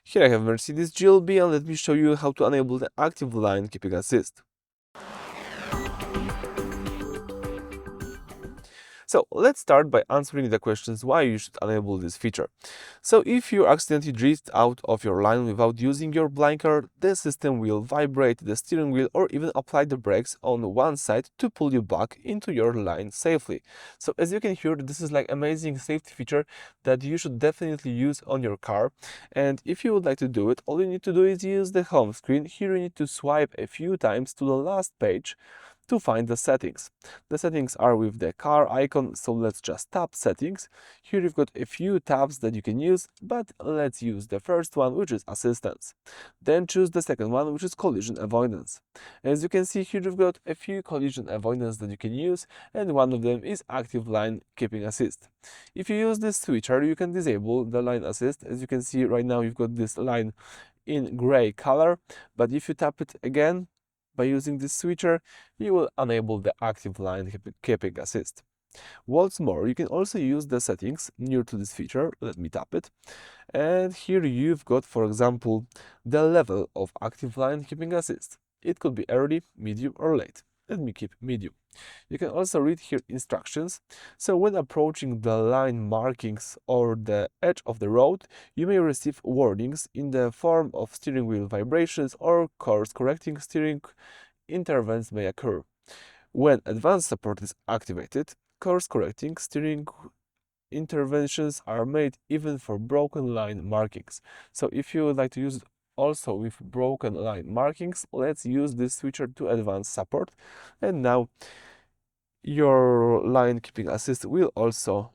Here I have Mercedes GLB, and let me show you how to enable the active line keeping assist. So let's start by answering the questions why you should enable this feature. So if you accidentally drift out of your line without using your blinker, the system will vibrate the steering wheel or even apply the brakes on one side to pull you back into your line safely. So as you can hear, this is like amazing safety feature that you should definitely use on your car. And if you would like to do it, all you need to do is use the home screen. Here you need to swipe a few times to the last page to find the settings. The settings are with the car icon, so let's just tap settings. Here you've got a few tabs that you can use, but let's use the first one, which is assistance. Then choose the second one, which is collision avoidance. As you can see here, you've got a few collision avoidance that you can use, and one of them is active line keeping assist. If you use this switcher, you can disable the line assist. As you can see right now, you've got this line in gray color, but if you tap it again, by using this switcher, you will enable the active line keeping assist. What's more, you can also use the settings near to this feature. Let me tap it. And here you've got, for example, the level of active line keeping assist. It could be early, medium, or late. Let me keep medium. You can also read here instructions. So when approaching the line markings or the edge of the road, you may receive warnings in the form of steering wheel vibrations or course-correcting steering interventions may occur. When advanced support is activated, course-correcting steering interventions are made even for broken line markings. So if you would like to use it also with broken line markings, let's use this switcher to advanced support. And now your line keeping assist will also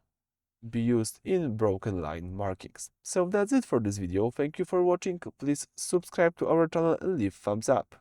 be used in broken line markings. So that's it for this video. Thank you for watching. Please subscribe to our channel and leave thumbs up.